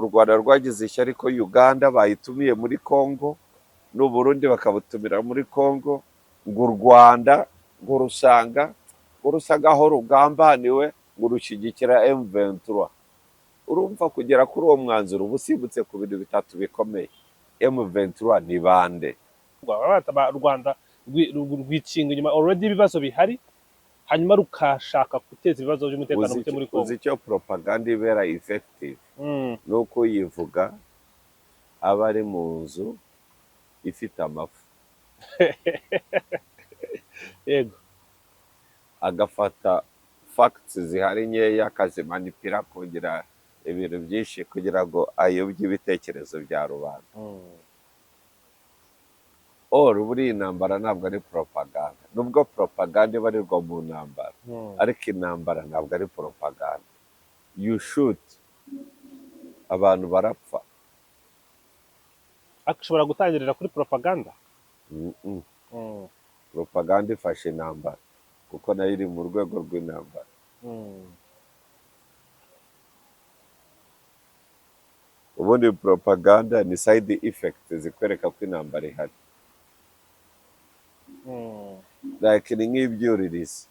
Rwanda rwagize ishyari ko Uganda bayitumiye muri Congo n'u Burundi bakabutumira muri Congo, ngo u Rwanda ngo rusagaho rugambaniwe ngo rushyigikira M23. Urumva kugera kuri uwo mwanzuro uba usimbutse ku bintu bitatu bikomeye. M23 ni bande? u Rwanda rwikinga inyuma already ibibazo bihari, hanyuma rukashaka guteza ibibazo by'umutekano muke muri Congo. Uzi icyo propaganda ibera effective ni uko yivuga aba ari mu nzu ifite amafu yego, agafata facts zihari nkeya akazimanipira kugira ibintu byinshi kugira ngo ayobye ibitekerezo bya rubanda. Buriya intambara ntabwo ari propaganda, nubwo propaganda ibarirwa mu ntambara, ariko intambara ntabwo ari propaganda. You shoot, abantu barapfa. ashobora gutangirira kuri propaganda. Propaganda ifashe intambara kuko nayo iri mu rwego rw'intambara. Ubundi propaganda ni side effect zikwereka ko intambara ihari. Like ni nk'ibyuririzi.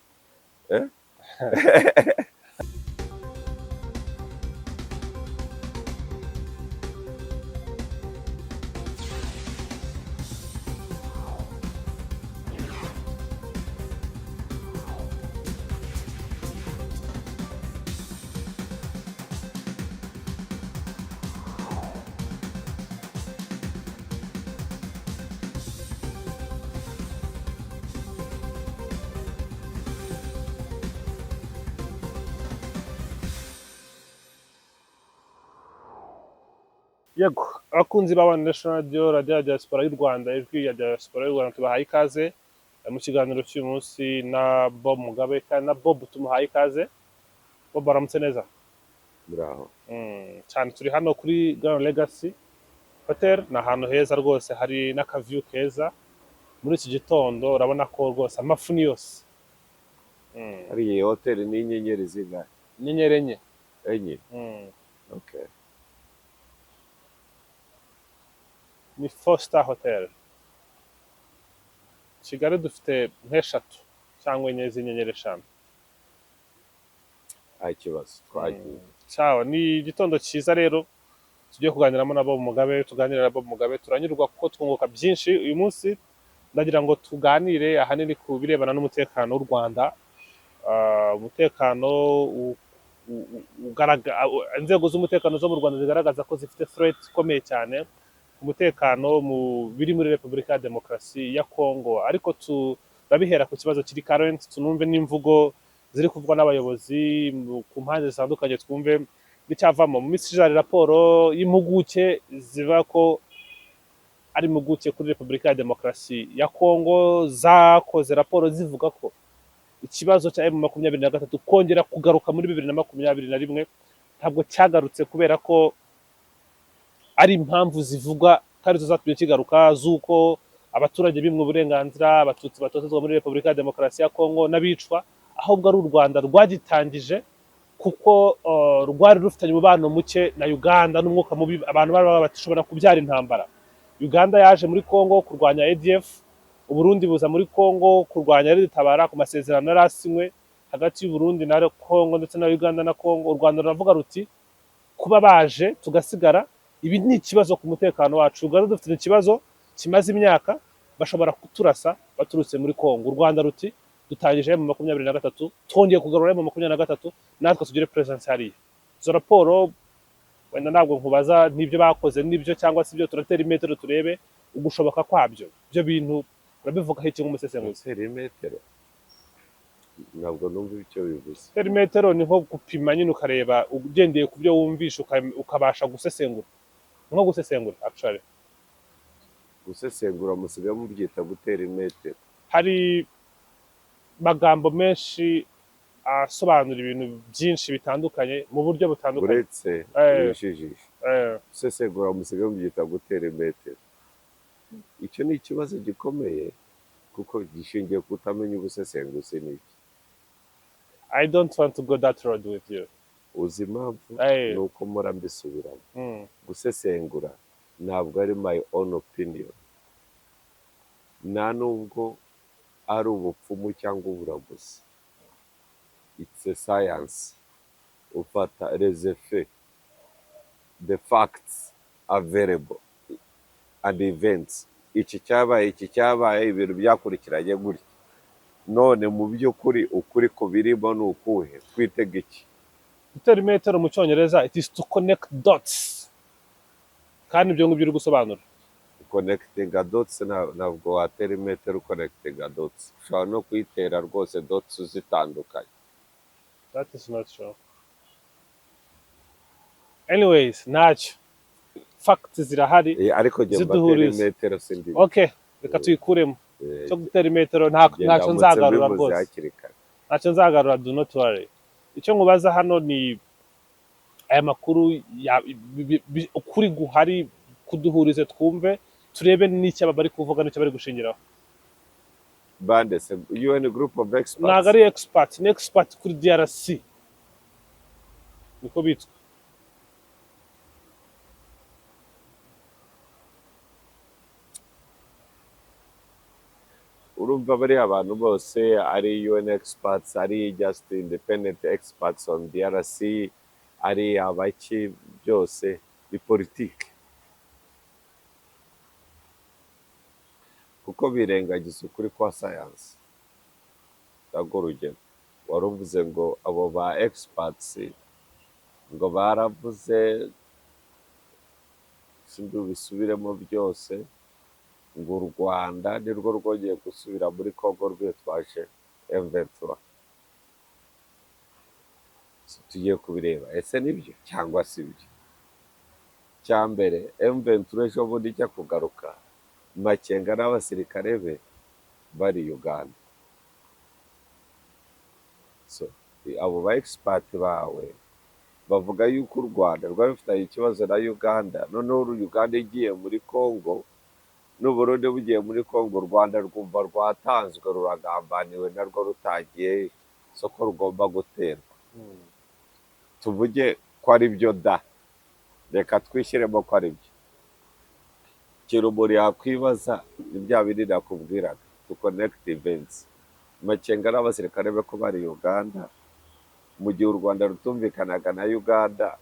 Yego, abakunzi ba One Nation Radio, radiyo ya diaspora y'u Rwanda, ijwi ya diaspora y'u Rwanda, tubahaye ikaze mu kiganiro cy'uyu munsi na Bob Mugabe, kandi na Bob tumuhaye ikaze. Bob, aramutse neza? Bravo. Cyane turi hano kuri Grand Legacy Hotel, ni ahantu heza rwose, hari n'akaviyu keza. Muri iki gitondo urabona ko rwose amafu ni yose. Hari iyi hoteli ni inyenyeri zingahe? Inyenyeri enye. Enye? Okay. Ni 4-star hotel. Kigali dufite nk'eshatu cyangwa enye z'inyenyeri eshanu. Nta kibazo, twagiye. Ciao, ni igitondo cyiza rero tugiye kuganiramo na Bob Mugabe, tuganira na Bob Mugabe, turanyurwa kuko twunguka byinshi uyu munsi. Ndagira ngo tuganire ahanini ku birebana n'umutekano w'u Rwanda. Umutekano inzego z'umutekano zo mu Rwanda zigaragaza ko zifite threat ikomeye cyane, umutekano biri muri Repubulika ya Demokarasi ya Congo. Ariko turabihera ku kibazo kiri current, tunumve n'imvugo ziri kuvugwa n'abayobozi ku mpande zitandukanye, twumve n'icyavamo. Mu minsi ishize hari raporo y'impuguke zivuga ko ari impuguke kuri Repubulika ya Demokarasi ya Congo zakoze raporo zivuga ko ikibazo cya M23 kongera kugaruka muri 2021 ntabwo cyagarutse, kubera ko ari impamvu zivugwa kandi zatumye kigaruka, z'uko abaturage bimwe uburenganzira, abatutsi batotezwa muri Repubulika ya Demokarasi ya Congo n'abicwa, ahubwo ari u Rwanda rwagitangije kuko rwari rufitanye umubano muke na Uganda n'umwuka mubi, abantu bari bashobora kubyara intambara. Uganda yaje muri Congo kurwanya ADF, Uburundi buza muri Congo kurwanya Tabara ku masezerano yarasinywe hagati y'u Burundi na Congo ndetse na Uganda na Congo. U Rwanda ruravuga ruti kuba baje tugasigara, ibi ni ikibazo ku mutekano wacu. Uganda dufite ikibazo kimaze imyaka, bashobora kuturasa baturutse muri Congo. U Rwanda ruti dutangije M23, twongeye kugarura M23, natwe tugire presence hariya. Izo raporo wenda ntabwo nkubaza n'ibyo bakoze n'ibyo cyangwa se ibyo, turatera imetero turebe ugushoboka kwabyo. Ibyo bintu urabivugaho iki nk'umusesenguzi? Gutera imetero ntabwo numva icyo bivuze. Gutera imetero ni nko gupima nyine, ukareba ugendeye ku byo wumvisha ukabasha gusesengura. Nko gusesengura actually. Gusesengura musigaye mubyita gutera imetero. Hari magambo menshi asobanura ibintu byinshi bitandukanye mu buryo butandukanye. Uretse ubujijisha. Gusesengura musigaye mubyita gutera imetero. Icyo ni ikibazo gikomeye kuko gishingiye kutamenya ubusesenguzi n'iki. I don't want to go that road with you. uzi impamvu Eh, ni uko mpora mbisubiramo. mm, Gusesengura ntabwo ari my own opinion, nta nubwo ari ubupfumu cyangwa uburaguzi. It's a science. Ufata les effets, the facts available and events. Iki cyabaye ibintu byakurikiranye gutya. None mu by'ukuri ukuri ku birimo ni ukuhe? Twitega iki? gutera imetero mu cyongereza it is to connect dots, kandi ibyo ngibyo uri gusobanura. Connecting dots ntabwo watera imetero connecting dots. Ushobora no kuyitera rwose dots zitandukanye. That is not true. Anyways, ntacyo, facts zirahari Ariko njye mbatera ziduhuriza. imetero sindi. Okay, reka tuyikuremo cyo gutera imetero, ntacyo nzagarura rwose, hakiri kare. ntacyo nzagarura, do not worry. Icyo nkubaza hano ni aya makuru ukuri guhari, kuduhurize twumve, turebe n'icyo aba bari kuvuga n'icyo bari gushingiraho. Bande se UN group of experts. Ntabwo ari expert, ni expert kuri DRC, niko bitwa. Urumva bariya abantu bose ari UN experts, ari just independent experts on DRC, ari abaki, byose ni politiki, kuko birengagiza ukuri kwa science. Ndago urugero, wari uvuze ngo abo ba experts ngo baravuze, sindi bisubiremo byose, ngo u Rwanda nirwo rwongeye gusubira muri Congo rwitwaje M23. Tugiye kubireba ese nibyo cyangwa si byo. Cya mbere, M23 ejo bundi ijya kugaruka, Makenga n'abasirikare be bari Uganda. So abo ba expert bawe bavuga yuko u Rwanda rwari rufitanye ikibazo na Uganda, noneho Uganda igiye muri Congo n'Uburundi bugiye muri Congo, u Rwanda rwumva rwatanzwe, ruragambaniwe, narwo rutagiye, soko rugomba guterwa. Tuvuge ko ari byo da, reka twishyiremo ko ari byo. Kirumuri yakwibaza ni bya bindi nakubwiraga, to connect events. Makenga n'abasirikare be ko bari Uganda, mu gihe u Rwanda rutumvikanaga na Uganda,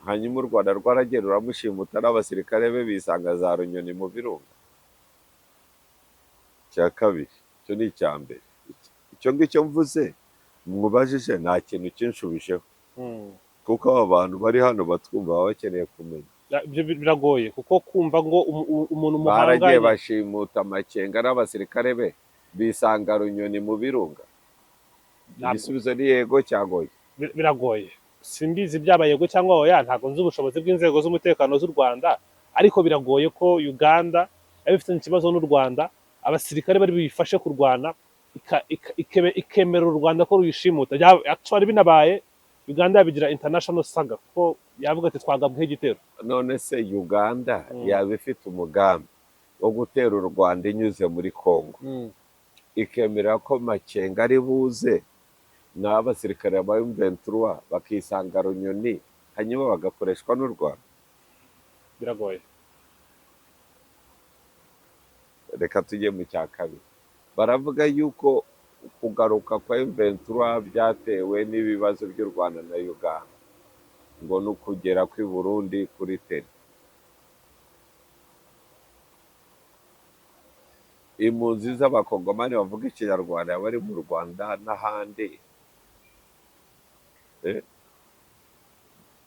hanyuma u Rwanda rwaragiye ruramushimuta n'abasirikare be bisanga za Runyoni mu birunga. Cya kabiri, icyo ni icya mbere. Icyo ngicyo mvuze mwubajije nta kintu kinshubisheho, kuko aba bantu bari hano batwumva baba bakeneye kumenya. Ibyo biragoye kuko kumva ngo umuntu baragiye muhanganye bashimuta Makenga n'abasirikare be bisanga Runyoni mu birunga. Igisubizo ni yego cyangwa oya? biragoye, simbizi byaba yego cyangwa oya, ntabwo nzi ubushobozi bw'inzego z'umutekano z'u Rwanda, ariko biragoye ko Uganda yabifitanye ikibazo n'u Rwanda, abasirikare bari bifashe kurwana, ikemera u Rwanda ko ruyishimuta. Actually binabaye Uganda yabigira international saga, ko yavuga ati twagabweho igitero. None se Uganda yaba ifite umugambi wo gutera u Rwanda inyuze muri Congo, ikemera ko Makenga ari buze n'abasirikare ba M23 bakisanga Runyoni, hanyuma bagakoreshwa n'u Rwanda? Biragoye. Reka tujye mu cya kabiri. Baravuga yuko kugaruka kwa M23 byatewe n'ibibazo by'u Rwanda na Uganda, ngo ni ukugera kw'i Burundi kuri teri. Impunzi z'abakongomani bavuga ikinyarwanda bari mu Rwanda n'ahandi,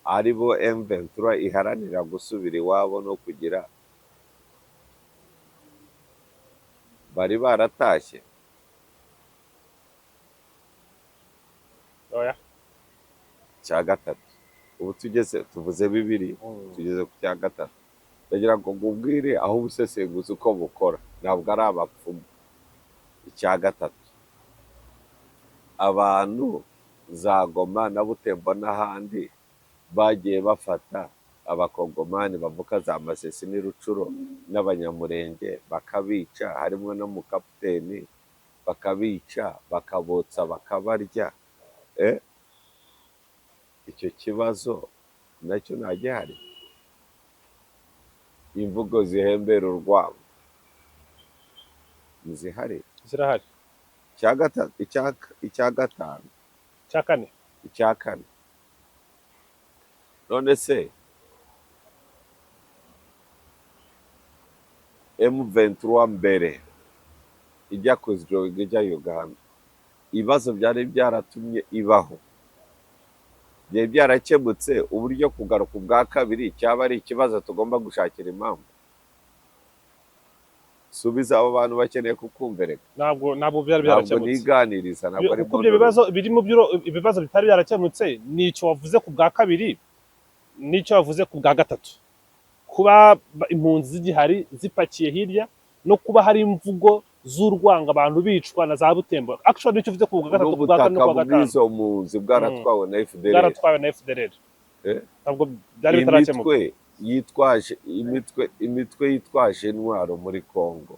ari bo M23 iharanira gusubira iwabo no kugira, bari baratashye. Oya. Cya gatatu, ubu tuvuze bibiri, tugeze ku cya gatatu. Ndagira ngo ngubwire aho ubusesenguzi uko bukora, ntabwo ari abapfumu. Icya gatatu, abantu za Goma na Butembo n'ahandi bagiye bafata abakongomani bavuka za Masisi n'Irucuro n'Abanyamurenge bakabica, harimo no mu kapiteni, bakabica bakabotsa bakabarya. icyo kibazo nacyo ntagihari. Imvugo zihembera urwango ntizihari. zirahari. icya gatanu icya gatanu Cya kane, icya kane, none se M23 mbere ijya kuziroga ijya Uganda, ibibazo byari byaratumye ibaho byari byarakemutse, uburyo kugaruka ubwa kabiri cyaba ari ikibazo tugomba gushakira impamvu. Subiza abo bantu bakeneye kukumvereka. ntabwo byari Ntabwo byarakemutse. niganiriza, ntabwo ari Kuko ibyo bibazo biri mu ibibazo bitari byarakemutse, nicyo wavuze ku bwa kabiri, nicyo wavuze ku bwa gatatu. Kuba impunzi zigihari zipakiye hirya, no kuba hari imvugo z'urwanga, abantu bicwa na za Butembo. Actually nicyo uvuze ku bwa gatatu, ku bwa kane no ku bwa n'ubutaka gatanu. bw'izo mpunzi bwaratwawe na FDLR. Bwaratwawe na FDLR. Eh? Ntabwo byari bitarakemuka. imitwe yitwaje intwaro muri Congo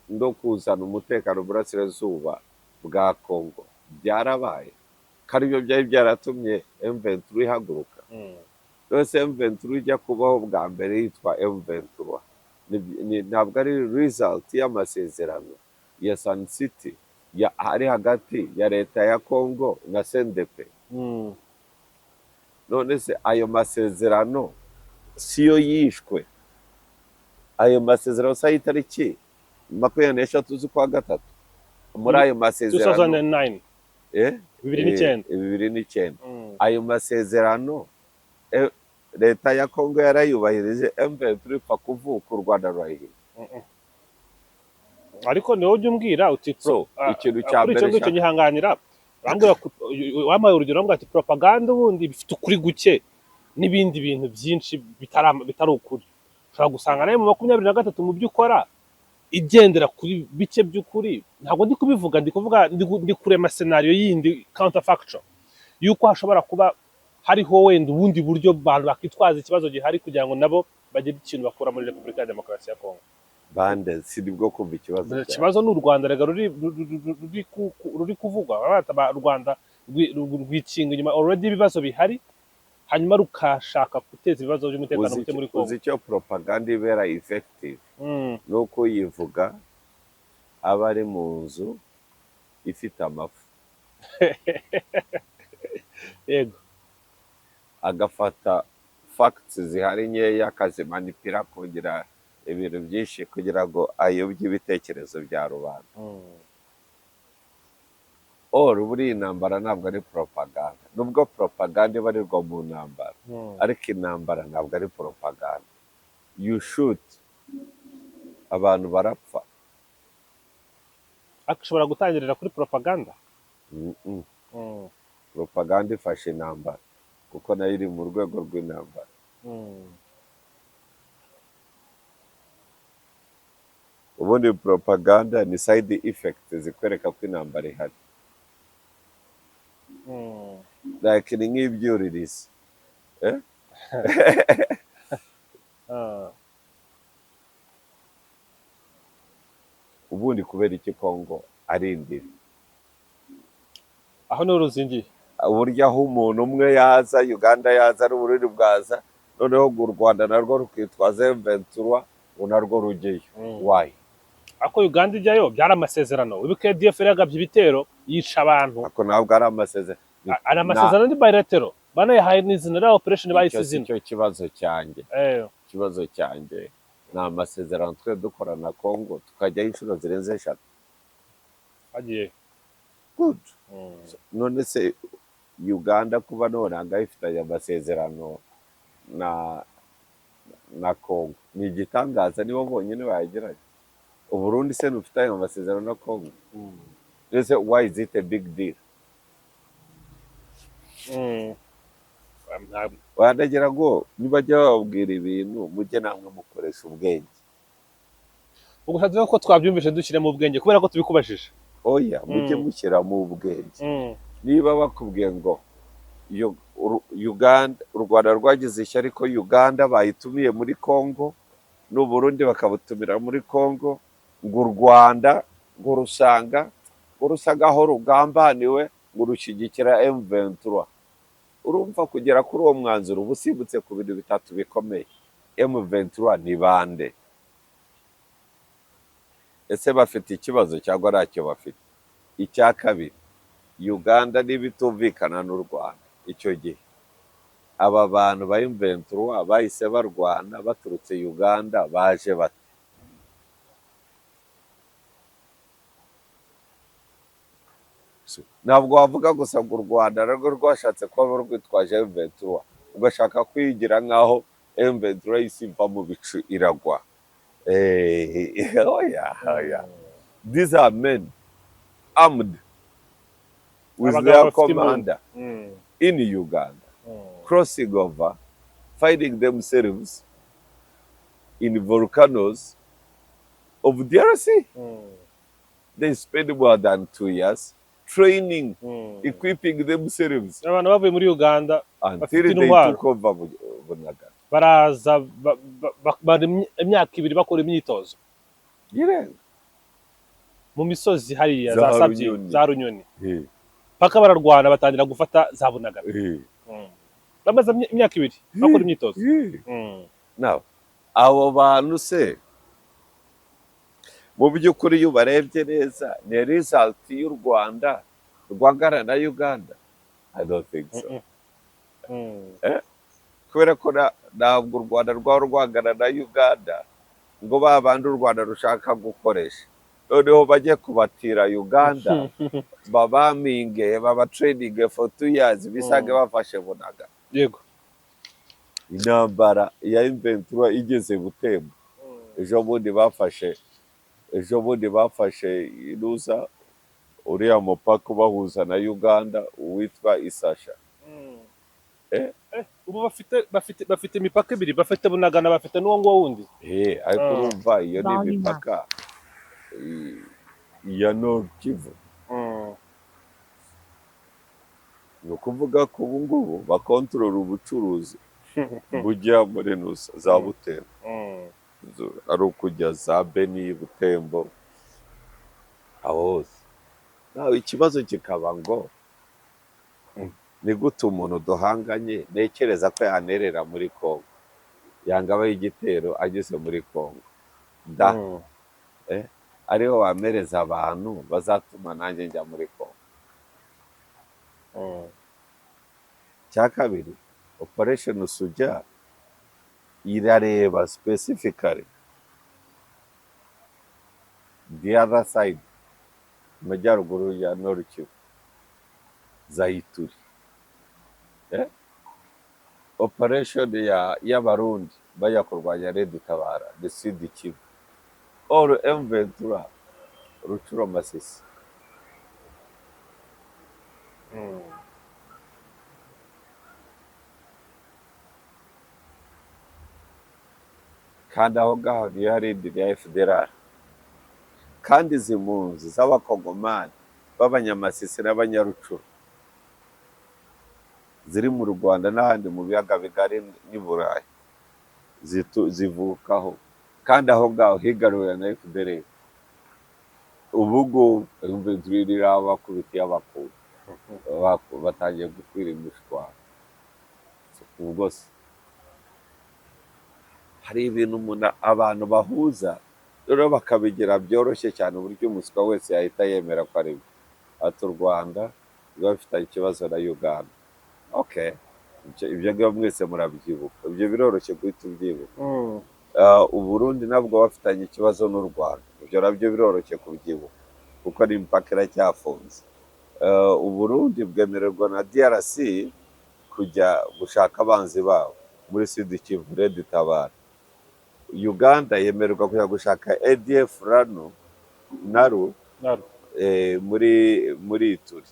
no kuzana umutekano mu burasirazuba bwa Congo byarabaye, kandi ibyo byari byaratumye M23 ihaguruka. Yose M23 ijya kubaho bwa mbere yitwa M23, ntabwo ari result y'amasezerano ya Sun City ari hagati ya leta ya Congo na CNDP. None se ayo masezerano siyo yishwe? Ayo masezerano sa itariki 23 z'ukwa gatatu, muri ayo masezerano 2009, 2009. ayo masezerano leta ya Congo yarayubahirije, M23 ipfa kuvuka, u Rwanda rurayihinda. Ariko niwo ujya umbwira uti ikintu cya mbere icyo ngicyo nyihanganira, wampaye urugero rambwira ati propaganda ubundi bifite ukuri guke n'ibindi bintu byinshi bitari ukuri. Ushobora gusanga nawe mu 23 mu byo ukora igendera kuri bike by'ukuri. Ntabwo ndi kubivuga, ndi kuvuga ndi kurema scenario yindi counterfactual yuko hashobora kuba hariho wenda ubundi buryo abantu bakitwaza ikibazo gihari kugira ngo nabo bagire ikintu bakura muri Repubulika ya Demokarasi ya Kongo. Bande siri bwo kumva ikibazo. Ikibazo n'u Rwanda rega ruri kuvugwa, u Rwanda rwikinga inyuma already ibibazo bihari, hanyuma rukashaka guteza ibibazo by'umutekano muke muri Kongo. Uzi icyo propaganda ibera effective nuko yivuga aba ari mu nzu ifite amafu yego, agafata facts zihari nkeya akazimanipira kugira ibintu byinshi kugira ngo ayobye ibitekerezo bya rubanda. Buriya intambara ntabwo ari propaganda, nubwo propaganda ibarirwa mu ntambara, ariko intambara ntabwo ari propaganda. You shoot, abantu barapfa. Ashobora gutangirira kuri propaganda. Propaganda ifashe intambara kuko nayo iri mu rwego rw'intambara. Ubundi propaganda ni side effect zikwereka ko intambara ihari. Like ni nk'ibyuririzi. Ubundi kubera iki Congo ari indiri? Aho ni uruzingiye. Uburyo aho umuntu umwe yaza, Uganda yaza, n'Uburundi bwaza, noneho u Rwanda narwo rukitwaza M23 narwo rugeyo. Why? Ako Uganda ijyayo byari amasezerano. Wibuke ADF yagabye ibitero yica abantu. Ako ntabwo ari amasezerano. Ari amasezerano ndi bilateral. Bana yahaye n'izina ra operation bayisizina. Icyo kibazo cyanjye. Ikibazo cyanjye ni amasezerano twe dukora na Congo tukajya inshuro zirenze 3. Agiye. Good. None se Uganda kuba nonanga ifitanye amasezerano na Congo ni igitangaza, nibo bonyine bayagiranye. Uburundi se nufitanye amasezerano na Congo. Why is it a big deal? Wanagira ngo nibajya bababwira ibintu mujye namwe mukoresha ubwenge. Ubwo ko twabyumvishe dushyire mu bwenge kubera ko tubikubashije. Oya, mujye mushyira mu bwenge. Niba bakubwiye ngo Uganda, u Rwanda rwagize ishyari ko Uganda bayitumiye muri Congo, n'u Burundi bakabutumira muri Congo, ngo u Rwanda ngo rusanga aho rugambaniwe ngo rushyigikira M23. Urumva kugera kuri uwo mwanzuro uba usimbutse ku bintu bitatu bikomeye. M23 ni bande? Ese bafite ikibazo cyangwa ntacyo bafite? Icya kabiri, Uganda niba itumvikana n'u Rwanda, icyo gihe aba bantu ba M23 bahise barwana baturutse Uganda baje bate? Ntabwo wavuga gusa ngo u Rwanda narwo rwashatse kuba rwitwaje M23 ugashaka kwigira nk'aho M23 isi iva mu bicu iragwa. Oya. These are men armed with Abagabo their bafite imbunda. commander in Uganda, crossing over, finding themselves in volcanoes of DRC. They spend more than 2 years training, equipping themselves abantu bavuye muri Uganda until bafite they intwaro took over Bunagana. baraza bari imyaka 2 bakora imyitozo Irenga. mu misozi hariya Za za Sabye Runyoni. za Runyoni Eh, paka bararwana batangira gufata za Bunagana. eh, Bamaze imyaka 2 bakora imyitozo. eh. Now, abo bantu se mu by'ukuri iyo ubarebye neza ni result y'u Rwanda rwangana na Uganda? I don't think so. Kubera ko ntabwo u Rwanda rwaba rwangana na Uganda ngo ba bandi u Rwanda rushaka gukoresha noneho bajye kubatira Uganda babaminge babatraininge for 2 years bisange bafashe Bunagana. Yego. Intambara ya M23 igeze Butembo, ejo bundi bafashe inuza uriya mupaka ubahuza na Uganda uwitwa Isasha. Ubu bafite imipaka 2, bafite Bunagana, bafite n'uwo ngo wundi. Ariko urumva iyo ni imipaka ya Nord Kivu. Ni ukuvuga ko ubu ngubu bakontorora ubucuruzi bujya muri nusa za Butembo, ari ukujya za Beni, Butembo, aho hose. Nawe ikibazo kikaba ngo ni gute umuntu duhanganye ntekereza ko yanerera muri Kongo yanga abaye igitero ageze muri Kongo ariho wamereza abantu bazatuma nanjye njya muri Kongo. Cya kabiri, operation Suja irareba specifically the other side, majyaruguru ya Nord Kivu, za Ituri. Operation y'abarundi bajya kurwanya Red Tabara, the Sud Kivu, or M23 Rucuro Masisi. Kandi aho ngaho niyo hari indi ya FDLR. Kandi izi mpunzi z'abakongomani b'abanyamasisi n'abanyarucuro ziri mu Rwanda n'ahandi mu biyaga bigari n'i Burayi zivukaho, kandi aho ngaho higaruriwe na FDLR. Ubu ngubu M23 irabakubitiye abakuru batangiye gukwira imishwaro. Ubwo se hari ibintu abantu bahuza rero bakabigira byoroshye cyane uburyo umuswa wese yahita yemera ko ari ati u Rwanda rwa bifitanye ikibazo na Uganda. Okay, ibyo ngibyo mwese murabyibuka, ibyo biroroshye guhita ubyibuka. Uburundi nabwo bafitanye ikibazo n'u Rwanda, ibyo nabyo biroroshye kubyibuka kuko ni imipaka iracyafunze. Uburundi bwemererwa na DRC kujya gushaka abanzi babo muri Sud Kivu, Red Tabara. Uganda yemererwa kujya gushaka ADF naru muri Ituri.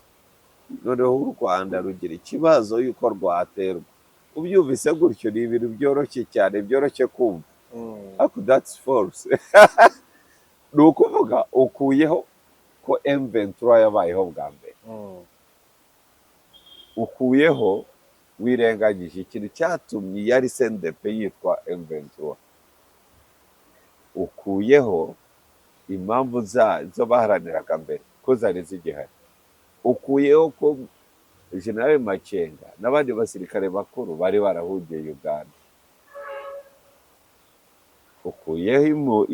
Noneho u Rwanda rugira ikibazo yuko rwaterwa. Ubyumvise gutyo ni ibintu byoroshye cyane, byoroshye kumva. Ariko that's false. Ni ukuvuga ukuyeho ko M23 yabayeho bwa mbere, ukuyeho wirengagije ikintu cyatumye yari CNDP yitwa M23, ukuyeho impamvu zo baharaniraga mbere ko zari zigihari. ukuyeho ko General Makenga n'abandi basirikare bakuru bari barahungiye Uganda, ukuyeho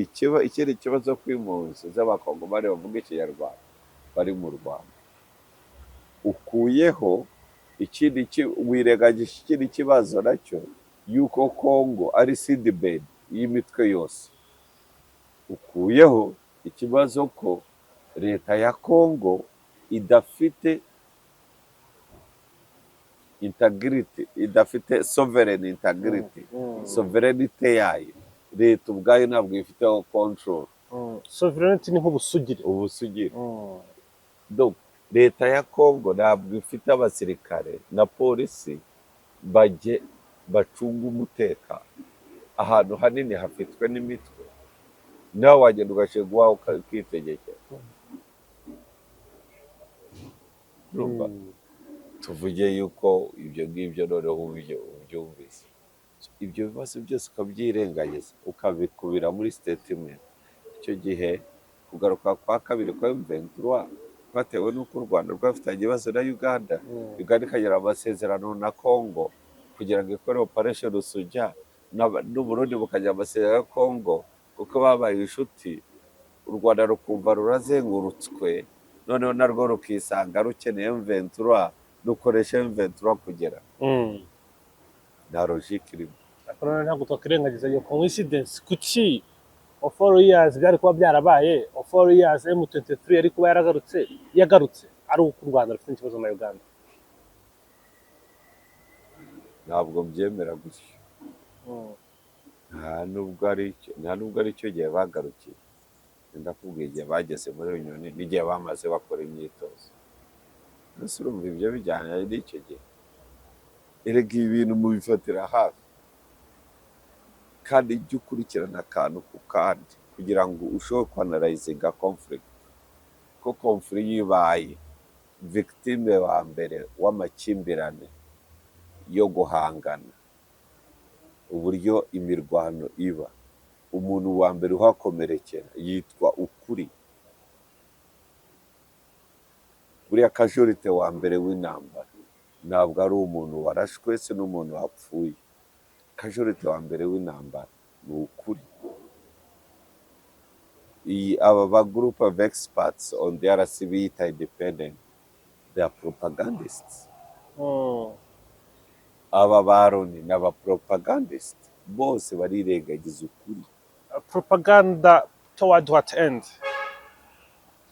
ikindi kibazo kw'impunzi z'abakongomani bavuga ikinyarwanda bari mu Rwanda, ukuyeho wirengagije ikindi kibazo nacyo yuko Kongo ari seedbed y'imitwe yose, ukuyeho ikibazo ko leta ya Kongo idafite integrity, idafite sovereign integrity, sovereignty yayo leta ubwayo ntabwo ifiteho control. Sovereignty ni nk'ubusugire. Ubusugire. Donc leta ya Kongo ntabwo ifite abasirikare na polisi bacunga umutekano, ahantu hanini hafitwe n'imitwe, nawe wagenda ugashega uwawe ukitegekera. Urumva, tuvuge yuko ibyo ngibyo noneho ubyumvise, ibyo bibazo byose ukabyirengagiza ukabikubira muri statement, icyo gihe kugaruka kwa kabiri kwa M23 kwatewe n'uko u Rwanda rwafitanye ibibazo na Uganda, Uganda ikagira amasezerano na Kongo kugira ngo ikore operation Rusuja, n'u Burundi bukagira amasezerano ya Kongo kuko babaye inshuti, u Rwanda rukumva rurazengurutswe, noneho narwo rukisanga rukeneye M23, dukoresha M23 kugera. Nta logique irimo. Ariko ntabwo twakwirengagiza iyo coincidence. Kuki of 4 years byari kuba byarabaye, of 4 years M23 yari kuba yagarutse ari uko u Rwanda rufite ikibazo na Uganda? Ntabwo byemera gutyo. nta nubwo ari cyo gihe bagarukiye, ndakubwiye igihe bageze muri Union n'igihe bamaze bakora imyitozo. Ese urumva ibyo bijyanye n'icyo gihe? Erega ibintu mubifatira hafi kandi ujye ukurikirana akantu ku kandi kugira ngo ushobore kwanarayizinga conflict, ko conflict yibaye victime wa mbere w'amakimbirane yo guhangana, uburyo imirwano iba, umuntu wa mbere uhakomerekera yitwa ukuri. Buriya casualty wa mbere w'intambara ntabwo ari umuntu warashwe se n'umuntu wapfuye, casualty wa mbere w'intambara ni ukuri. Aba group of experts on the DRC biyita independent, they are propagandists. Aba baroni n'aba propagandist bose barirengagiza ukuri. Propaganda toward what end?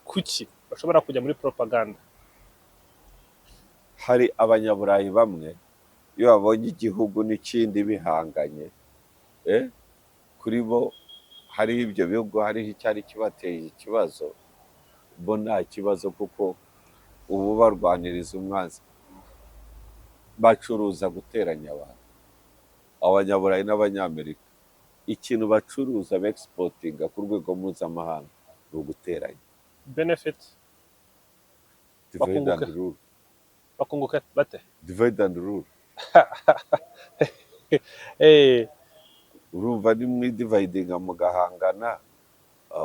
Kuki bashobora kujya muri propaganda? Hari abanyaburayi bamwe iyo babonye igihugu n'ikindi bihanganye, kuri bo hari ibyo bihugu hariho icyari kibateye ikibazo, bo nta kibazo kuko ubu barwaniriza umwanzi, bacuruza guteranya abantu. Abanyaburayi n'abanyamerika ikintu bacuruza bexportinga ku rwego mpuzamahanga ni uguteranya. Benefit divide and rule. Bakunguka bate? Divide and rule. Urumva ni mwidividinga mugahangana,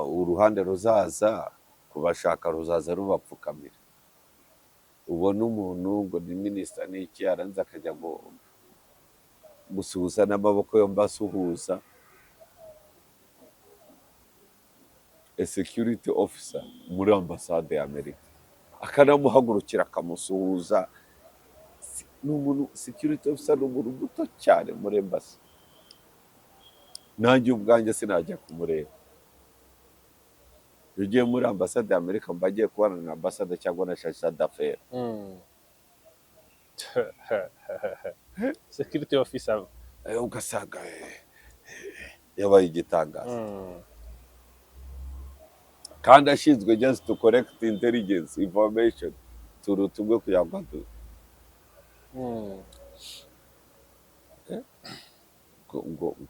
uruhande ruzaza kubashaka ruzaza rubapfukamira. Ubona umuntu ngo ni minisita n'iki yaranze akajya gusuhuza n'amaboko yombi asuhuza a security officer muri ambasade ya Amerika, akanamuhagurukira akamusuhuza. N'umuntu security officer ni umuntu muto cyane muri embassy, nanjye ubwanjye sinajya kumureba. Iyo ugiye muri ambasade ya Amerika mba agiye kubana na ambasade cyangwa na chargé d'affaires. Security officer Ugasanga yabaye igitangaza, kandi ashinzwe just to collect intelligence information tumwe kugira ngo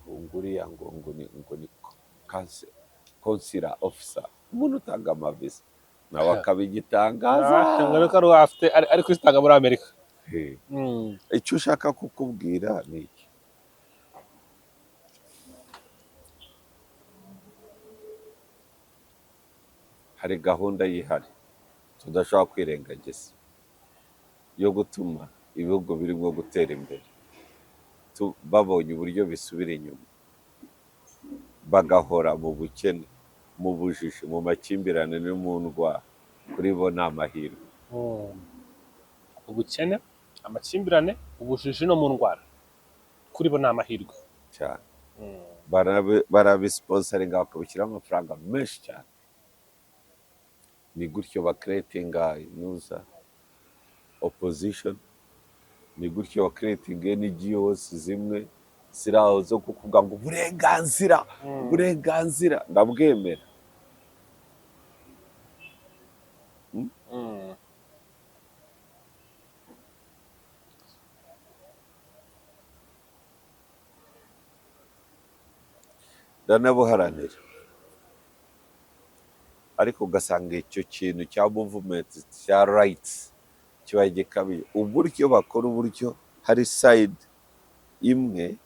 nguriya ngo ni consular officer, umuntu utanga amavisa nawe akaba igitangaza. ari kwitanga muri Amerika. Icyo ushaka kukubwira ni iki? hari gahunda yihari tudashobora kwirengagiza yo gutuma ibihugu birimo gutera imbere babonye uburyo bisubira inyuma bagahora mu bukene, mu bujiji, mu makimbirane no mu ndwara. Kuri bo ni amahirwe. Ubukene, amakimbirane, ubujiji no mu ndwara, kuri bo ni amahirwe cyane. Barabisiponsaringa bakabishyiraho amafaranga menshi cyane. Ni gutyo bakiretinga inuza opposition, ni gutyo bakiretinga NGOs zimwe ziri aho zo kuvuga ngo uburenganzira, uburenganzira ndabwemera. Ndanabuharanira, ariko ugasanga icyo kintu cya movement cya rights kiba gikabiye. Uburyo bakora, uburyo hari side imwe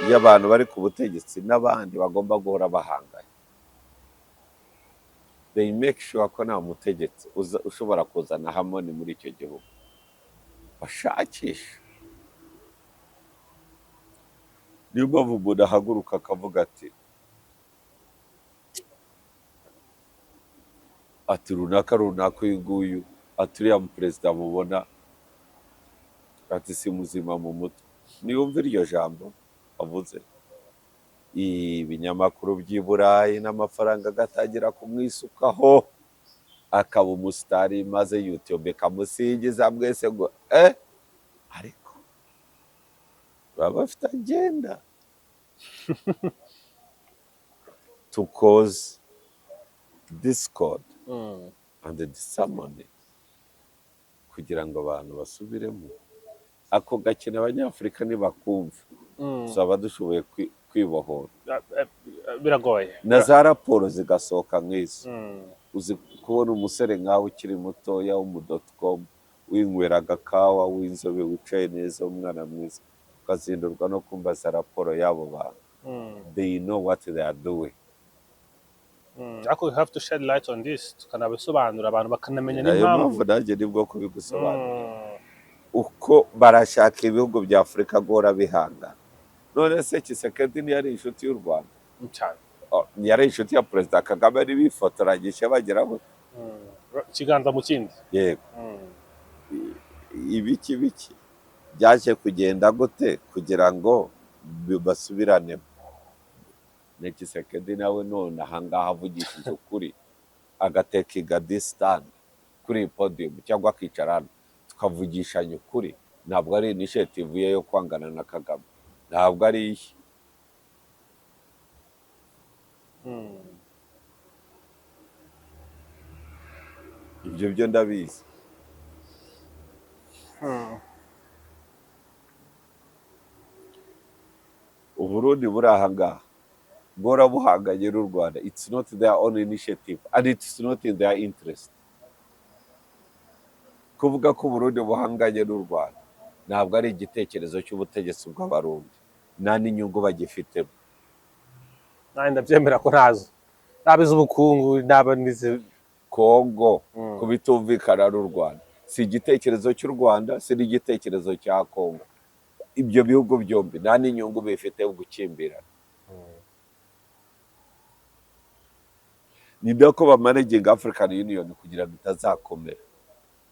y'abantu bari ku butegetsi n'abandi bagomba guhora bahanganye. They make sure ko nta mutegetsi ushobora kuzana harmony muri icyo gihugu. Bashakisha. Niyo mpamvu umuntu ahaguruka akavuga ati runaka uyu nguyu, ati uriya muperezida mubona ati si muzima mu mutwe. Niyumva iryo jambo avuze, ibinyamakuru by'i Burayi n'amafaranga agatangira kumwisukaho, akaba umusitari, maze YouTube ikamusingiza mwese ngo ariko baba bafite agenda to cause discord and disharmony, kugira ngo abantu basubiremo. Ako gakina abanyafurika nibakumva tuzaba dushoboye kwibohora. Biragoye. Na za raporo zigasohoka nk'izo. Uzi kubona umusore nkawe ukiri mutoya w'umu.com winywera agakawa, w'inzobe, wicaye neza, umwana mwiza, ukazindurwa no kumva za raporo y'abo bantu. They know what they are doing. Ariko we have to shed light on this, tukanabisobanura abantu bakanamenya Nayo n'impamvu. mpamvu nanjye nibwo kubigusobanura. Uko barashaka ibihugu bya Afurika guhora bihangana. None se Tshisekedi ntiyari inshuti y'u Rwanda? Cyane. Yari inshuti ya Perezida Kagame, ari bifotoranyije bageraho Ikiganza mu kindi. yego. Ibiki byaje kugenda gute kugira ngo basubirane? Ne Tshisekedi nawe none ahangaha avugishije ukuri, agateka stand kuri podium cyangwa akicarana tukavugishanya ukuri. Ntabwo ari initiative ye yo kwangana na Kagame, ntabwo ari iye. Ibyo byo ndabizi. Uburundi buri ahangaha bwora buhanganye n'u Rwanda. It's not their own initiative and it's not in their interest. Kuvuga ko Burundi buhanganye n'u Rwanda ntabwo ari igitekerezo cy'ubutegetsi bw'Abarundi, nta n'inyungu bagifitemo. Nanjye ndabyemera ko ntazo. Nabize ubukungu, nabanize Kongo kubitumvikana n'u Rwanda si igitekerezo cy'u Rwanda, si n'igitekerezo cya Kongo. Ibyo bihugu byombi nta n'inyungu bifite gukimbirana. Ni dako bamanaging African Union kugira ngo itazakomera,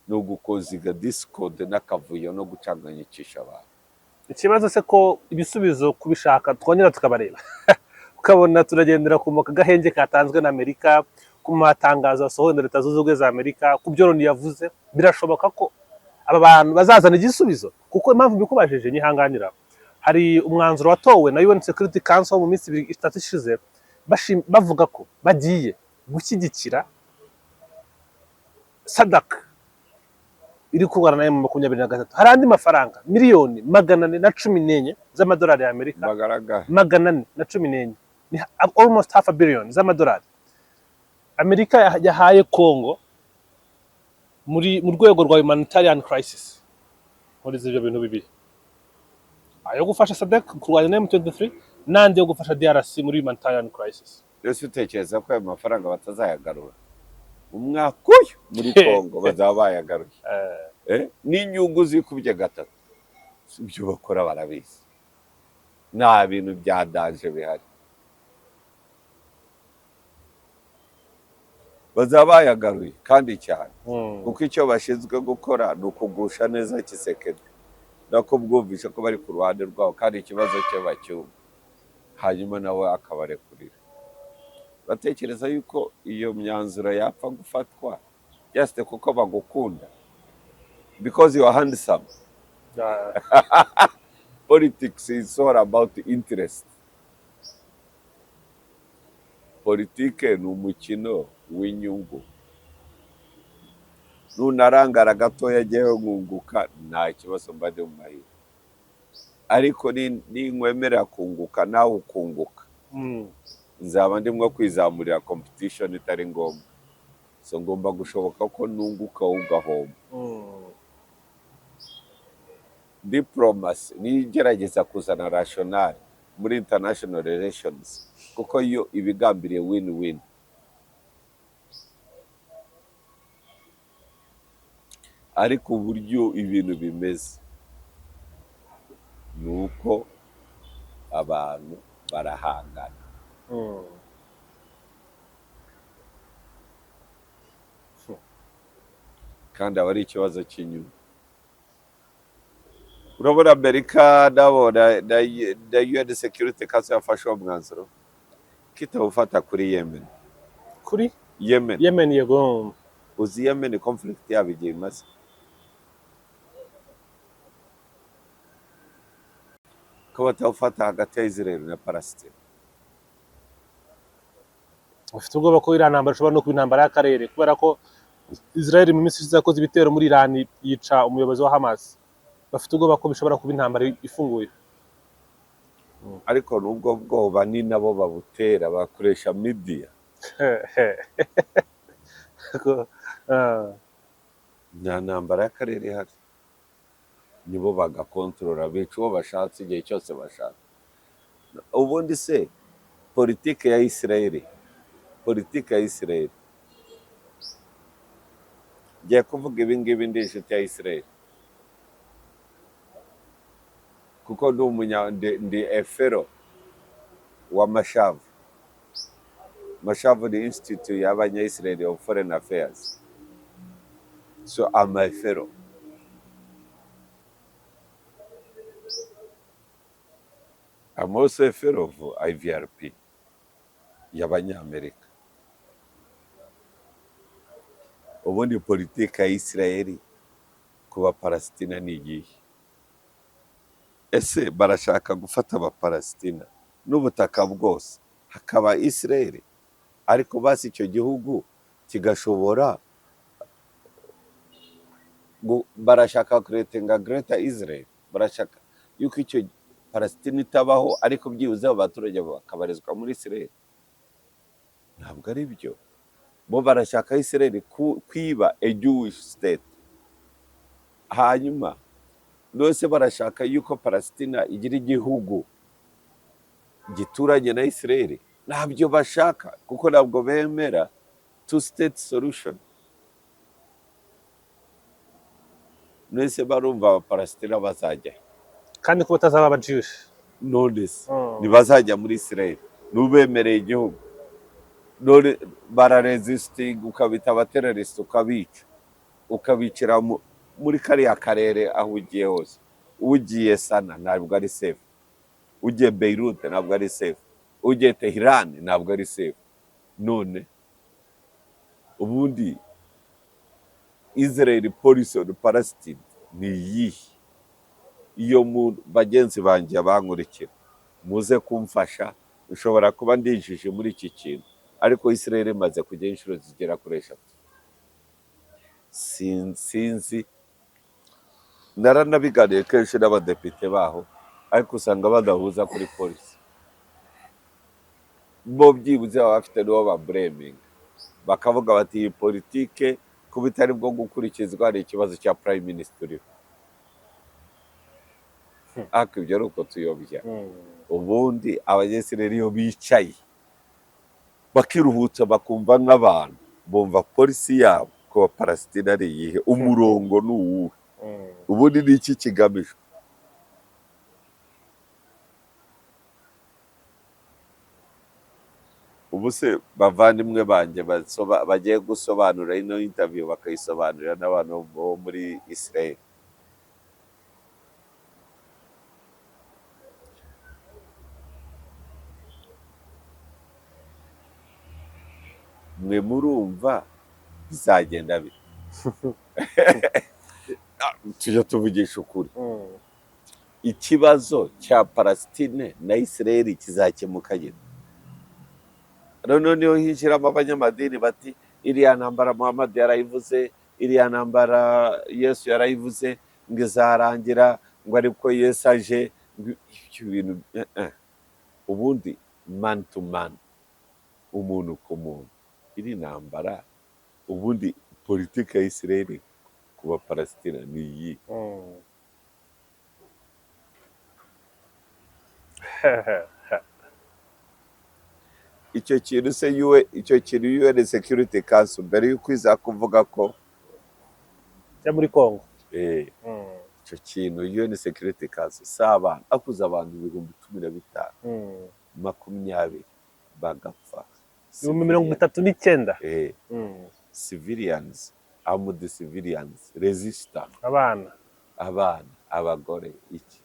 no gukoziga discord n'akavuyo no gucanganyikisha abantu. ikibazo se ko ibisubizo kubishaka twongera tukabareba ukabona turagendera ku gahenge katanzwe na Amerika, ku matangazo asohoye na Leta Zunze Ubumwe za Amerika, ku byo Loni yavuze. Birashoboka ko aba bantu bazazana igisubizo, kuko impamvu bikubajije nyihanganira, hari umwanzuro watowe na UN Security Council mu minsi 3 ishize bavuga ko bagiye gushyigikira SADC iri kurwana na M23. Hari andi mafaranga miliyoni 414 z'amadolari ya Amerika, 414 ni almost half a billion z'amadolari Amerika yahaye Congo mu rwego rwa humanitarian crisis. Muri ibyo bintu bibiri, ayo gufasha SADC kurwanya na M23 n'andi yo gufasha DRC muri humanitarian crisis. Ese utekereza ko ayo mafaranga batazayagarura? umwaka uyu muri Kongo bazaba bayagaruye n'inyungu zikubye gatatu. Ibyo bakora barabizi, nta bintu bya danje bihari, bazaba bayagaruye kandi cyane, kuko icyo bashinzwe gukora ni ukugusha neza Tshisekedi no kubwumvisha ko bari ku ruhande rwabo kandi ikibazo cye bacyumva, hanyuma nawe akabarekurira. Batekereza yuko iyo myanzuro yapfa gufatwa just kuko bagukunda, because you are handsome. Politics is all about interest. Politike ni umukino w'inyungu. Nunarangara gatoya agiyeho nkunguka nta kibazo mba ndi mu mahirwe, ariko ninkwemerera kunguka nawe ukunguka, nzaba ndimwo kwizamurira competition itari ngombwa. So ngomba gushoboka ko nunguka wowe ugahomba. Diplomacy ni igerageza kuzana rational muri international relations, kuko yo ibigambiriye win-win. Ariko uburyo ibintu bimeze ni uko abantu barahangana. Kandi aba ari ikibazo cy'inyuma. Urabona Amerika nabona na UN Security Council yafashe uwo mwanzuro kitawufata kuri Yemen. Kuri Yemen yego, uzi Yemen conflict yabo igihe imaze, ko batawufata hagati ya Israel na Palestine. bafite ubwoba ko iriya ntambara ishobora no kuba intambara y'akarere, kubera ko Israel mu minsi ishize yakoze ibitero muri Iran yica umuyobozi wa Hamas. Bafite ubwoba ko bishobora kuba intambara ifunguye. Ariko nubwo bwoba ni nabo babutera, bakoresha media. Nta ntambara y'akarere ihari, nibo bagakontorora bica uwo bashatse igihe cyose bashaka. Ubundi se politike ya Israel ngiye kuvuga ibi ngibi ndi inshuti ya Israel, kuko ndi efero wa Mashavu. Mashavu ni institute y'abanya-Israel of Foreign Affairs, so I'm a fellow. I'm also a fellow of IVRP y'abanyamerika. Ubundi politiki ya Israel ku Bapalestina ni iyihe? Ese barashaka gufata Abapalestina n'ubutaka bwose hakaba Israel, ariko basi icyo gihugu kigashobora barashaka kuretenga Greater Israel, barashaka yuko icyo Palestina itabaho, ariko byibuze abaturage bakabarizwa muri Israel. Ntabwo ari byo. Bo barashaka Israel kwiba a Jewish state, hanyuma nose barashaka yuko Palestina igira igihugu gituranye na Israel. Ntabyo bashaka, kuko ntabwo bemera two state solution. Nose barumva Abapalestina bazajya kandi ko batazaba aba Jewish, none ntibazajya muri Israel, nubemereye igihugu none bararesisting, ukabita abaterrorist, ukabicira muri kariya karere aho ugiye hose. Ugiye Sana ntabwo ari safe, ugiye Beirut ntabwo ari safe, ugiye Tehran ntabwo ari safe. None ubundi Israel policy on Palestine ni iyihe? Iyo mu bagenzi banjye abankurikira muze kumfasha, ushobora kuba ndinjije muri iki kintu, ariko Israel imaze kujya inshuro zigera kuri 3. Sinzi, naranabiganiye kenshi n'abadepite baho, ariko usanga badahuza kuri polisi. Bo byibuze baba bafite n'uwo bablaming, bakavuga bati iyi politike kuba itari bwo gukurikizwa, hari ikibazo cya prime minister. Ariko ibyo ari uko tuyobya. Ubundi abanyesireri iyo bicaye bakiruhutsa bakumva nk'abantu bumva polisi yabo ku bapalestina ari iyihe, umurongo ni uwuhe, ubundi ni iki kigamijwe? ubu se bavandimwe banjye bagiye gusobanura ino interview bakayisobanurira n'abantu bo muri Israel, mwe murumva bizagenda bite? tujya tuvugisha ukuri, ikibazo cya Palestine na Israel kizakemuka gite? noneho hinjiramo abanyamadini bati iriya ntambara Muhammad yarayivuze, iriya ntambara Yesu yarayivuze ngo izarangira, ngo ariko Yesu aje, ibyo bintu ubundi man to man, umuntu ku muntu, iri ntambara ubundi politiki ya Israel ku bapalestina ni iyi. icyo kintu se icyo kintu UN Security Council mbere y'uko iza kuvuga ko cya muri Congo, icyo kintu UN Security Council abantu akuze abantu 15,000 20 bagapfa, 39 civilians, armed civilians, resistant, abana, abagore, iki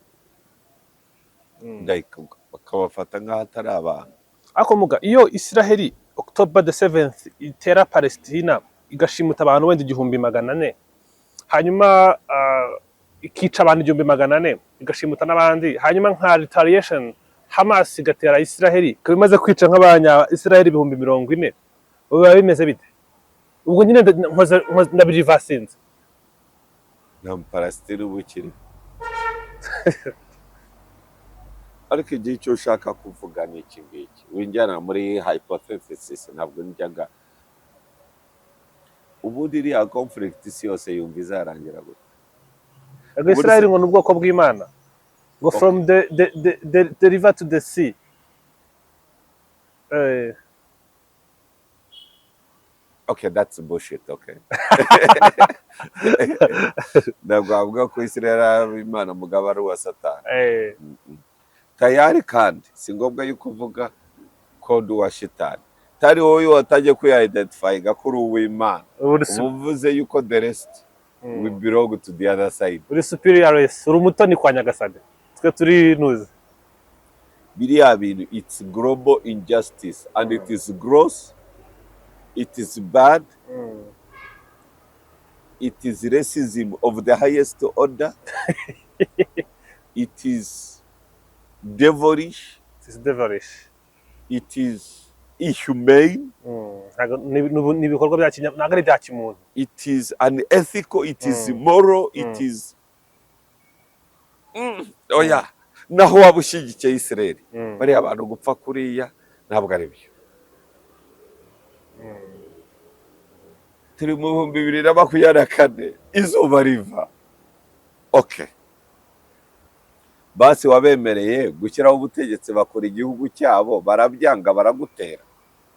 bakabafata nk'aho atari abantu. ariko muga iyo Israel October the 7th itera Palestina igashimuta abantu wenda 1,400, hanyuma ikica abantu 1,400, igashimuta n'abandi, hanyuma nka retaliation Hamas igatera Israel kabimaze kwica nk'abanya Israel 40,000, biba bimeze bite? ubwo nyine ndabirivasinze nta Palestine ubukiri. ariko igihe icyo ushaka kuvuga ni iki ngiki, winjyana muri hypothesis, ntabwo njyaga ubundi iriya conflict isi yose yumva izarangira gute? Israel ngo ni ubwoko bw'Imana, ngo from the river to the sea. Okay, that's bullshit. Okay. ntabwo avuga ko Israel ari Imana, mugabo ari uwa Satani. tayari kandi si ngombwa yuko uvuga ko ndi uwa shitani, tari wowe watajya kwiyidentifyinga kuri uw'Imana, uvuze yuko the rest we belong to the other side. uri superior race, uri umutoni kwa Nyagasani, twe turi nuzi. biriya bintu it's global injustice and it is gross, it is bad, it is racism of the highest order. It is devilish, it is inhumane, ni ibikorwa bya kinyamwuga, ntabwo ari bya kimuntu. it is unethical, it is immoral, it is oya, naho waba ushyigikiye Israel, bariya abantu gupfa kuriya ntabwo ari byo. turi mu 2024 izuba riva. Okay, basi wabemereye gushyiraho ubutegetsi bakora igihugu cyabo, barabyanga baragutera,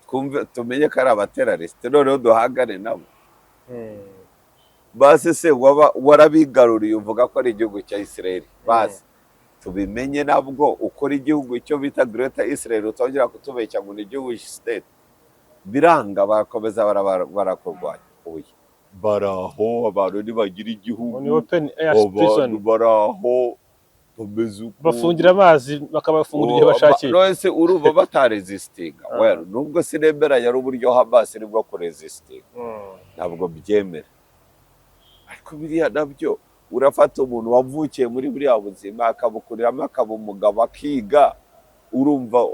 twumve tumenye ko ari abaterariste, noneho duhangane nabo. basi se warabigaruriye uvuga ko ari igihugu cya Israel, basi tubimenye nabwo ukora igihugu icyo bita Greater Israel, utongera kutubeshya ngo ni Jewish state. biranga barakomeza barakurwanya. oya, baraho abantu ntibagira igihugu, abantu baraho bafungira amazi bakabafungura igihe bashakiye. Nose uruva bataresistinga. well, nubwo sinemeranya n'uburyo Hamas nibwo kuresistinga, ntabwo byemera. ariko biriya nabyo urafata umuntu wavukiye muri buriya buzima akabukuriramo, akaba umugabo, akiga, urumva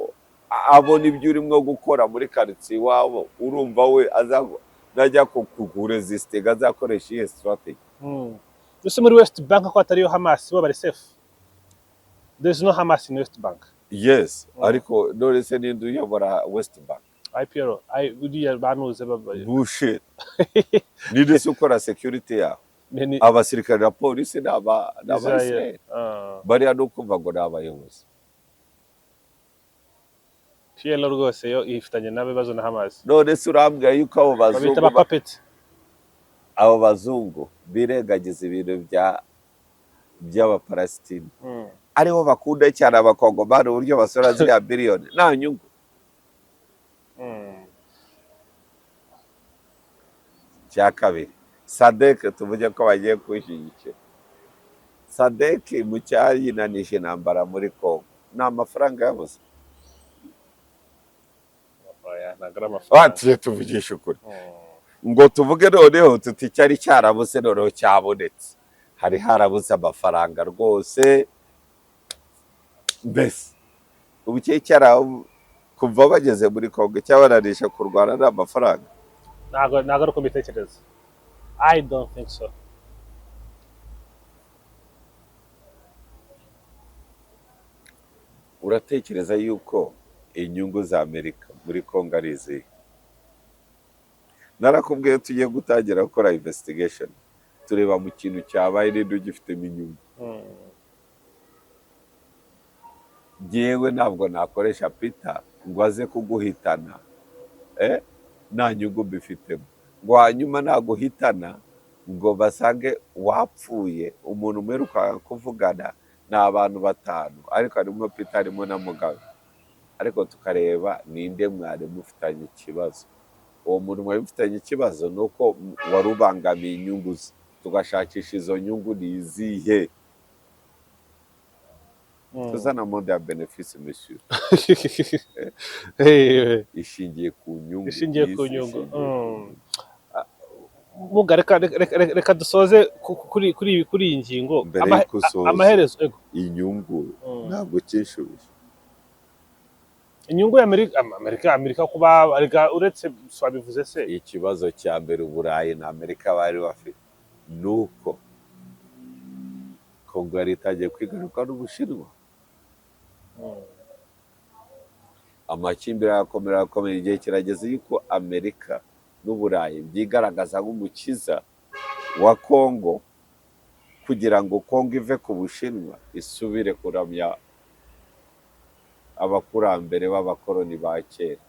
abona ibyo urimo gukora muri quartier iwabo, urumva we najya kuresistinga azakoresha iyi strategy. Ese muri West Bank ko atariyo Hamas bo bari safe? There's no Hamas in West Bank. Yes, ariko none se ninde uyobora West Bank? IPRO, buriya banuze babaye. Bullshit. Ninde se ukora security yaho? Abasirikare na polisi n'Abayisraeli. Bariya no kumva ngo ni abayobozi. PLO rwose yo ifitanye n'abibazo na Hamas. none se urambwira yuko Babita ba puppet. abo bazungu birengagiza ibintu by'abapalestine aribo bakunda cyane abakongomani uburyo basora ziriya biliyoni nta nyungu. Cya kabiri sadeke tuvuge ko bagiye kwishyigikira sadeke mu cyayinanije intambara muri Congo ni amafaranga yabuze. Tujye tuvugisha ukuri ngo tuvuge noneho tuti cyari cyarabuze noneho cyabonetse, hari harabuze amafaranga rwose mbese ubu cyara kuva bageze muri Congo cyabananisha kurwana n'amafaranga. Ntago ari uko mbitekereza. I don't think so. Uratekereza yuko inyungu za Amerika muri Congo ari izihe? Narakubwiye tugiye gutangira gukora investigation tureba mu kintu cyabaye n'indi ugifitemo inyungu. Jyewe ntabwo nakoresha Peter ngo aze kuguhitana nta nyungu mbifitemo, ngo hanyuma naguhitana ngo basange wapfuye. Umuntu mperuka kuvugana ni abantu 5 ariko harimo Peter harimo na Mugabe, ariko tukareba ninde mwari mufitanye ikibazo. Uwo muntu mwari mufitanye ikibazo ni uko wari ubangamiye inyungu ze, tugashakisha izo nyungu ni izihe. Tuzana monde ya benefice monsieur. Ishingiye ku nyungu. Ishingiye ku nyungu. Muga reka dusoze kuri iyi ngingo. Amaherezo inyungu ntabwo cyishubije. Inyungu ya Amerika kuba uretse swabivuze se. Ikibazo cya mbere Uburayi na Amerika bari bafite nuko Kongo yari itagiye kwigaruka n'Ubushinwa. Amakimbirane akomeye igihe kirageze yuko Amerika n'Uburayi byigaragaza nk'umukiza wa Kongo kugira ngo Kongo ive ku Bushinwa isubire kuramya abakurambere b'abakoloni ba kera,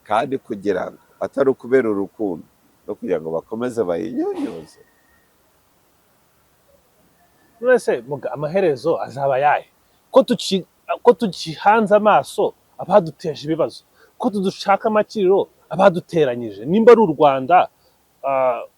kandi kugira ngo atari ukubera urukundo no kugira ngo bakomeze bayinyonyoze. Nese amaherezo azaba yahe ko tugihanze amaso abaduteje ibibazo, ko tudushaka amakiriro abaduteranyije. Nimba ari u Rwanda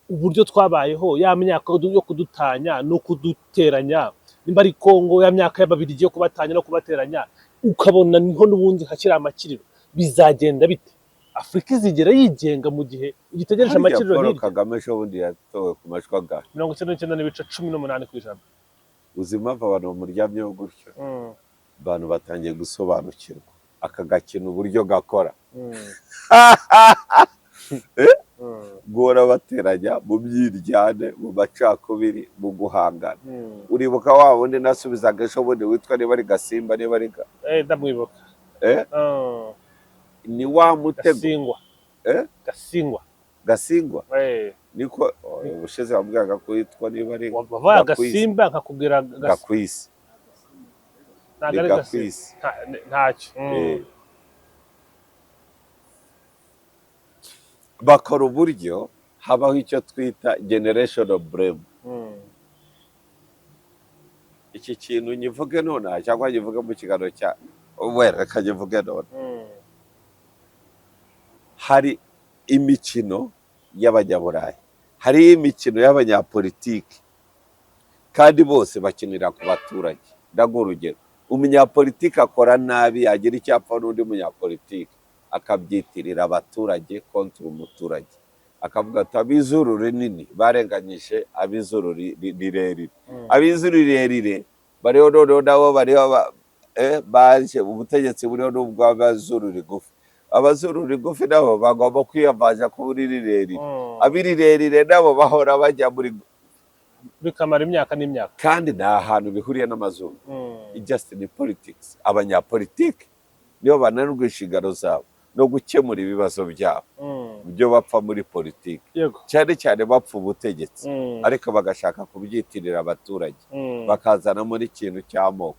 uburyo twabayeho ya myaka yo kudutanya no kuduteranya, nimba ari Kongo ya myaka y'Ababiligi yo kubatanya no kubateranya, ukabona niho n'ubundi hakiri amakiriro, bizagenda bite? Afurika izigera yigenga mu gihe igitegereje amakiriro hirya? Paul Kagame ejo bundi yatowe ku majwi angahe? 99.18%. Uzima abantu bamuryamyeho gutyo, abantu batangiye gusobanukirwa aka gakino uburyo gakora. Guhora bateranya mu myiryane, mu macakubiri, mu guhangana. Uribuka wa wundi nasubizaga ejo bundi witwa niba ari Gasimba niba ari ndamwibuka. Ni wa mutego Gasingwa niko ubushize wambwiraga ko yitwa niba ari Gasimba nkakubwira Gakwisi. Ntacyo. Bakora uburyo habaho icyo twita generational blame. Iki kintu nyivuge none cyangwa nyivuge mu kiganiro cya reka nyivuge none. Hari imikino y'Abanyaburayi, hari imikino y'abanyapolitiki, kandi bose bakinira ku baturage. Ndaguha urugero, umunyapolitiki akora nabi yagira icyapfa n'undi munyapolitiki akabyitirira abaturage kontra umuturage, akavuga ati ab'izuru rinini barenganyije ab'izuru rirerire. Ab'izuru rirerire bariho noneho nabo bariho baje ubutegetsi buriho n'ubwo ab'izuru rigufi. Abazuru rigufi nabo bagomba kwiyambaza kuri rirerire. Ab'irirerire nabo bahora bajya muri bikamara imyaka n'imyaka, kandi nta hantu bihuriye n'amazuru. Just in politics. Abanyapolitiki nibo bananirwa inshingano zabo no gukemura ibibazo byabo byo bapfa muri politiki, cyane cyane bapfa ubutegetsi, ariko bagashaka kubyitirira abaturage, bakazana muri ikintu cy'amoko.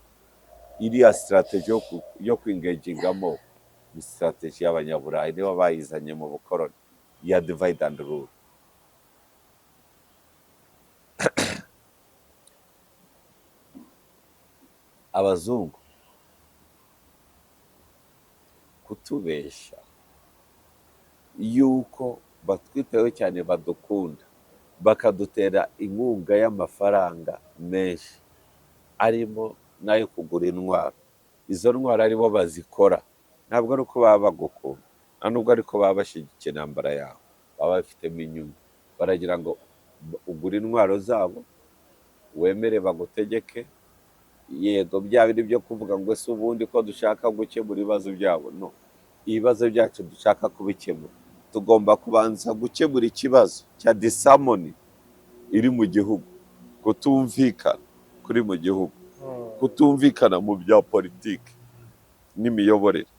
Iriya strategy yo kwingenginga amoko ni strategy y'abanyaburayi nibo bayizanye mu bukoroni ya divide and rule. Abazungu kutubeshya yuko batwitayeho cyane, badukunda, bakadutera inkunga y'amafaranga menshi arimo n'ayo kugura intwaro. Izo ntwaro aribo bazikora, ntabwo ari uko baba bagukunda, nta nubwo ariko baba bashyigikiye intambara yawe, baba babifitemo inyungu. Baragira ngo ugure intwaro zabo, wemere bagutegeke. Yego bya bindi byo kuvuga ngo ese ubundi ko dushaka gukemura ibibazo byabo, no, ibibazo byacu dushaka kubikemura, tugomba kubanza gukemura ikibazo cya disamoni iri mu gihugu, kutumvikana kuri mu gihugu, kutumvikana mu bya politiki n'imiyoborere,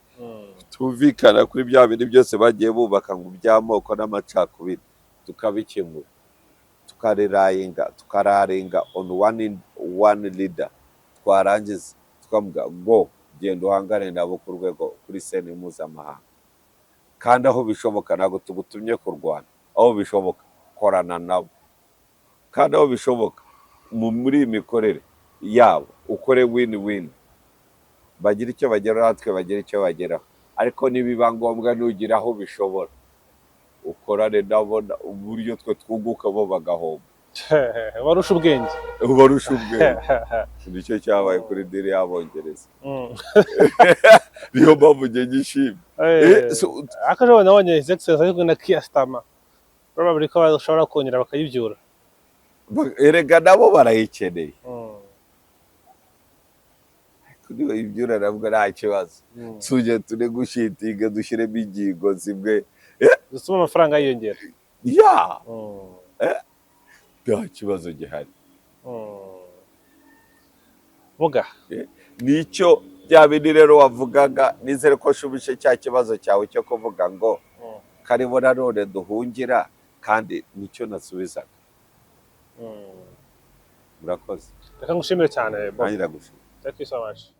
kutumvikana kuri bya bindi byose bagiye bubaka ngo by'amoko n'amacakubiri, tukabikemura, tukararenga on one leader, twarangiza tukavuga ngo genda uhangane nabo ku rwego kuri sene mpuzamahanga. Kandi aho bishoboka ntabwo tugutumye kurwana, aho bishoboka korana nabo, kandi aho bishoboka muri iyi mikorere yabo ukore win-win, bagira icyo bageraho natwe bagira icyo bageraho. Ariko nibiba ngombwa nugira aho bishobora ukorane nabo uburyo twe twunguka bo bagahomba. barusha ubwenge. Barusha ubwenge. Nicyo cyabaye kuri diri y'Abongereza. Niyo mpamvu njye nyishimye. Akaje nabonye His Excellency ari kumwe na Keir Starmer, probably ko bashobora kongera bakayibyura. Erega nabo barayikeneye. Kuri ibyura nabwo nta kibazo. Tujye turi gushitinga dushyiremo ingingo zimwe zituma amafaranga yiyongera. Ya. Nta kibazo gihari. Vuga. Nicyo bya bindi rero wavugaga, nizere ko shubishe cya kibazo cyawe cyo kuvuga ngo karibo nanone duhungira, kandi nicyo nasubizaga. Murakoze. Reka ngushimire cyane. Nanjye ndagushimira. Thank you so much.